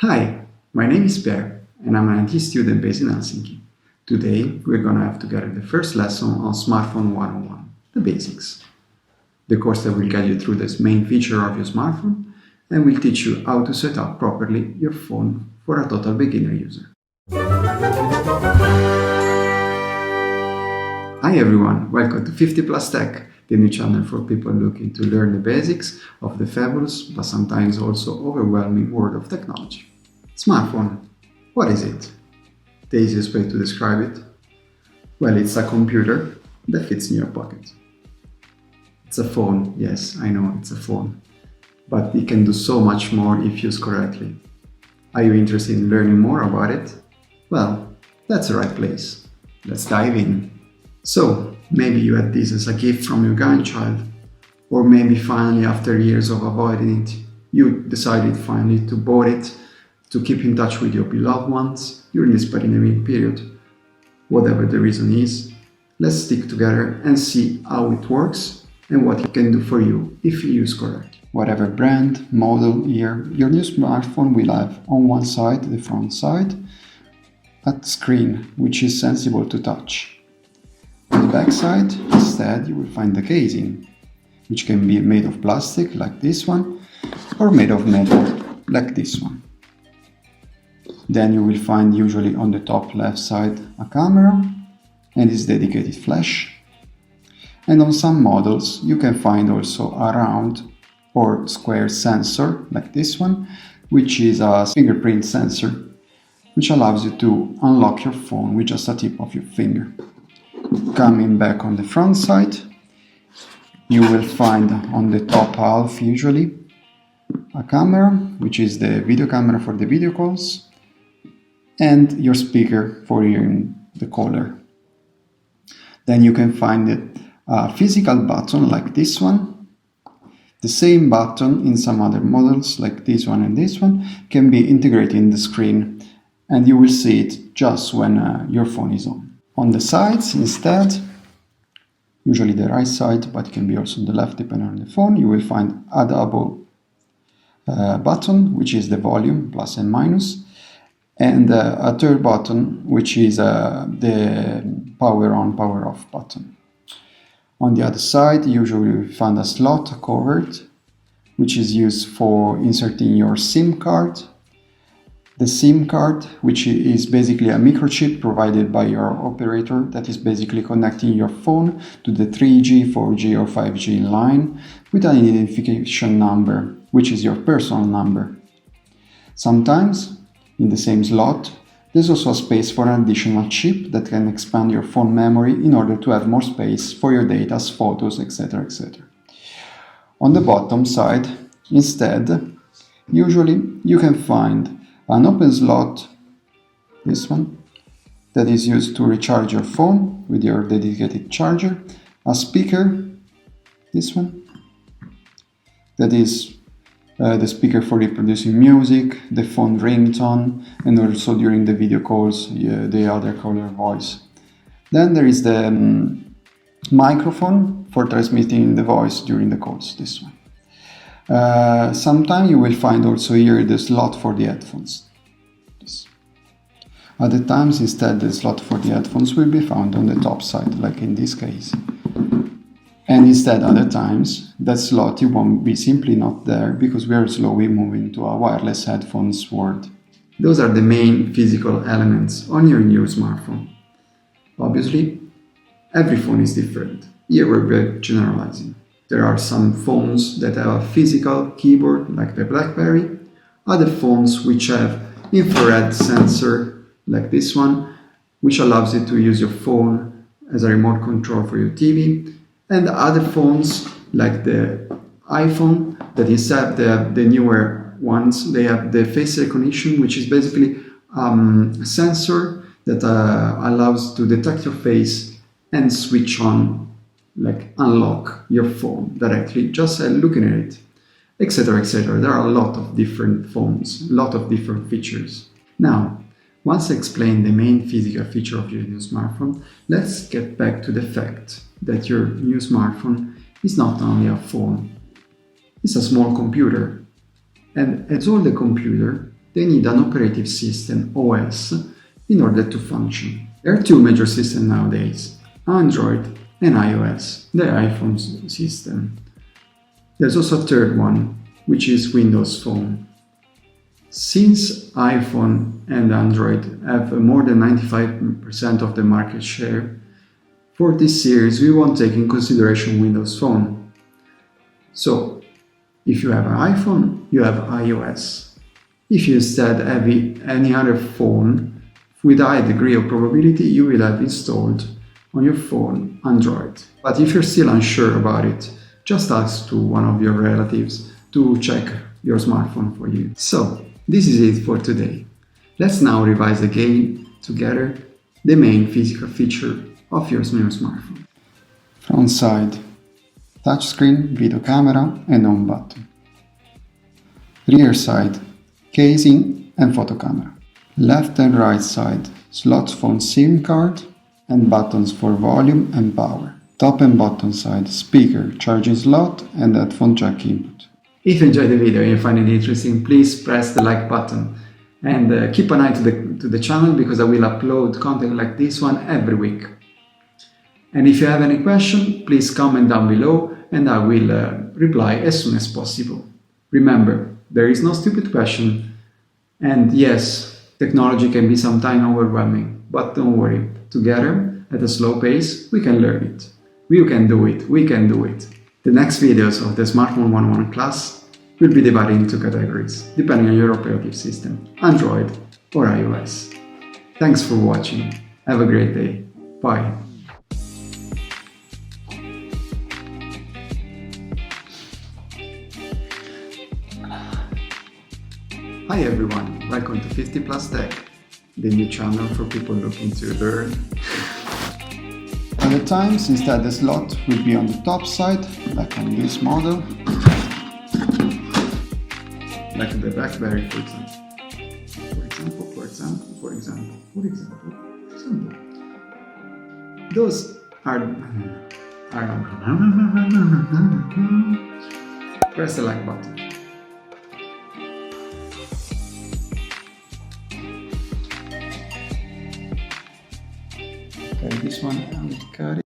Hi, my name is Per, and I'm an IT student based in Helsinki. Today, we're gonna have together the first lesson on Smartphone 101, the basics. The course that will guide you through this main feature of your smartphone and will teach you how to set up properly your phone for a total beginner user. Hi everyone, welcome to 50 Plus Tech, the new channel for people looking to learn the basics of the fabulous but sometimes also overwhelming world of technology. Smartphone, what is it? The easiest way to describe it? Well, it's a computer that fits in your pocket. It's a phone, yes, I know it's a phone, but it can do so much more if used correctly. Are you interested in learning more about it? Well, that's the right place. Let's dive in. So, maybe you had this as a gift from your grandchild, or maybe finally after years of avoiding it, you decided finally to bought it to keep in touch with your beloved ones during this pandemic period. Whatever the reason is, let's stick together and see how it works and what it can do for you if you use correctly. Whatever brand, model, year, your new smartphone will have on one side, the front side, a screen which is sensible to touch. On the back side, instead, you will find the casing, which can be made of plastic, like this one, or made of metal, like this one. Then you will find usually on the top left side a camera and its dedicated flash. And on some models, you can find also a round or square sensor, like this one, which is a fingerprint sensor, which allows you to unlock your phone with just a tip of your finger. Coming back on the front side, you will find on the top half usually a camera, which is the video camera for the video calls, and your speaker for hearing the caller. Then you can find a physical button like this one. The same button in some other models like this one and this one can be integrated in the screen, and you will see it just when your phone is on. On the sides, instead, usually the right side, but it can be also on the left depending on the phone, you will find a double button, which is the volume, plus and minus, and a third button, which is the power on, power off button. On the other side, usually you find a slot covered, which is used for inserting your SIM card. The SIM card, which is basically a microchip provided by your operator that is basically connecting your phone to the 3G, 4G or 5G line with an identification number, which is your personal number. Sometimes, in the same slot, there's also a space for an additional chip that can expand your phone memory in order to have more space for your data, photos, etc. etc. On the bottom side, instead, usually you can find an open slot, this one, that is used to recharge your phone with your dedicated charger, a speaker, this one, that is the speaker for reproducing music, the phone ringtone, and also during the video calls, the other caller voice. Then there is the microphone for transmitting the voice during the calls, this one. Sometimes you will find also here the slot for the headphones. Other times, instead, the slot for the headphones will be found on the top side, like in this case. And instead, other times, that slot won't be simply not there because we are slowly moving to a wireless headphones world. Those are the main physical elements on your new smartphone. Obviously, every phone is different. Here we're generalizing. There are some phones that have a physical keyboard, like the BlackBerry, other phones which have infrared sensor, like this one, which allows you to use your phone as a remote control for your TV, and other phones, like the iPhone, that instead they have the newer ones, they have the face recognition, which is basically a sensor that allows to detect your face and switch on, like unlock your phone directly, just looking at it, etc., etc. There are a lot of different phones, a lot of different features. Now, once I explained the main physical feature of your new smartphone, let's get back to the fact that your new smartphone is not only a phone, it's a small computer. And as all the computer, they need an operative system, OS, in order to function. There are two major systems nowadays, Android and iOS, the iPhone system. There's also a third one, which is Windows Phone. Since iPhone and Android have more than 95% of the market share, for this series we won't take in consideration Windows Phone. So, if you have an iPhone, you have iOS. If you instead have any other phone, with a high degree of probability you will have installed on your phone Android. But if you're still unsure about it, just ask to one of your relatives to check your smartphone for you. So, this is it for today. Let's now revise again together the main physical feature of your new smartphone. Front side, touchscreen, video camera and home button. Rear side, casing and photo camera. Left and right side, slots for SIM card and buttons for volume and power. Top and bottom side, speaker, charging slot and headphone jack input. If you enjoyed the video and you find it interesting, please press the like button and keep an eye to the channel because I will upload content like this one every week. And if you have any question, please comment down below and I will reply as soon as possible. Remember, there is no stupid question, and yes, technology can be sometimes overwhelming, but don't worry, together, at a slow pace, we can learn it. We can do it, we can do it. The next videos of the Smartphone 101 class will be divided into categories, depending on your operative system, Android or iOS. Thanks for watching, have a great day, bye. Hi everyone, welcome to 50 Plus Tech, the new channel for people looking to learn. Other times, instead the slot will be on the top side, like on this model, like the BlackBerry for example. Those are press the like button. Okay, this one I'll cut it.